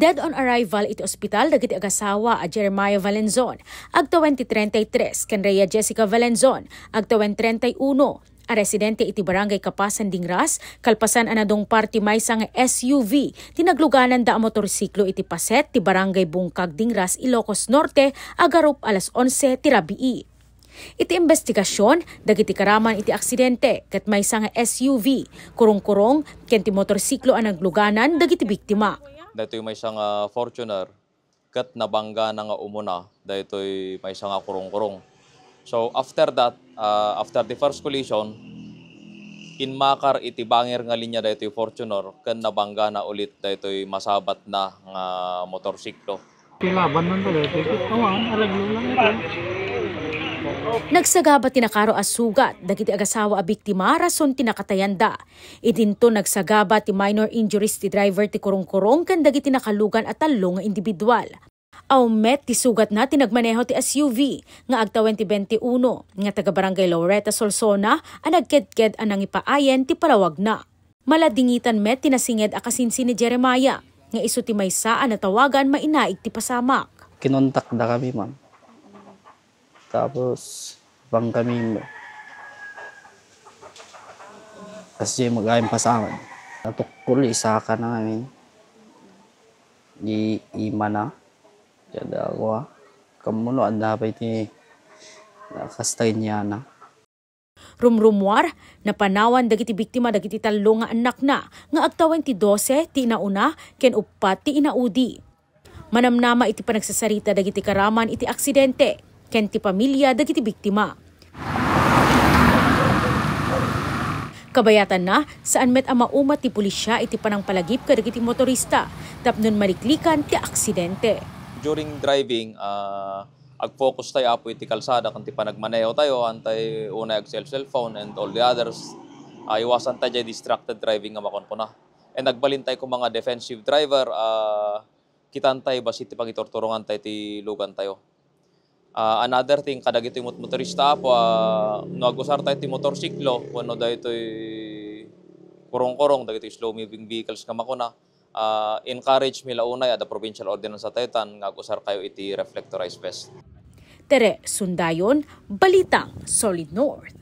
Dead on arrival iti ospital dagiti agasawa a Jeremiah Valenzon, agta 2033, ken Rhea Jessica Valenzon, agta 31, a residente iti barangay Kapasan Dingras, kalpasan anadong party maysa nga SUV, tinagluganan da a motorsiklo iti paset ti barangay Bungkag Dingras, Ilocos Norte, agarup alas 11 ti rabii. Iti investigasyon, dagiti karaman iti aksidente, ket maysa nga SUV, kurong-kurong, ken ti motorsiklo ang nagluganan dagiti biktima. Dahito'y may isang Fortuner, kat nabangga na nga umuna, dahito'y may isang kurong-kurong. So after that, after the first collision, inmakar iti bangir nga linya dahito'y Fortuner, kat nabangga na ulit dahito'y masabat na nga motorsiklo. Kilaban nun dahito'y kawan, araglo lang ito. Nagsagaba tinakaro as sugat, dagiti agasawa a biktima, rason tinakatayanda. Idinto nagsagaba ti minor injuries ti driver ti kurong-kurong kan dagiti nakalugan at talo nga individual. Aumet ti sugat na tinagmaneho ti SUV nga agta 2021 nga taga barangay Loretta Solsona ang nagkedked anang ipaayen ti palawag na. Maladingitan met tinasinged akasinsin ni Jeremiah nga isu ti maysa a natawagan mainaig ti pasamak. Kinontak na kami, ma'am. Tapos, bang kami kasi mag-ayang pasangan. Natukul, isa ka na namin. Di ima na. Kaya ako, kamuno, ang dapat ni nakastay niya na. Rumrumwar, napanawan dagiti biktima dagiti talo nga anak na, nga agtawan ti 12 ti inauna, ken upat ti inaudi. Manamnama iti panagsasarita dagiti karaman iti aksidente, ken ti pamilya dagiti biktima. Kabayatan na, saan met ang maumat ti pulisya iti panangpalagip kadagiti motorista, tapnon maliklikan ti aksidente. During driving, ag-focus tayo apo iti kalsada kanti panagmaneho tayo, antay una ag cellphone and all the others. Iwasan tayo distracted driving nga makon po na. And nagbalin tayo kung mga defensive driver, kitan tayo basi ti pangitorturungan tayo ti lugan tayo. Another thing, kadagito yung motorista po, nag-usar tayo ti motorsiklo, kung dahito yung kurong-kurong, dagito yung slow-moving vehicles nga makuna, encourage mila unay at the provincial ordinance sa Taytan, nag-usar kayo iti reflectorized vest. Tere Sundayon, Balitang Solid North.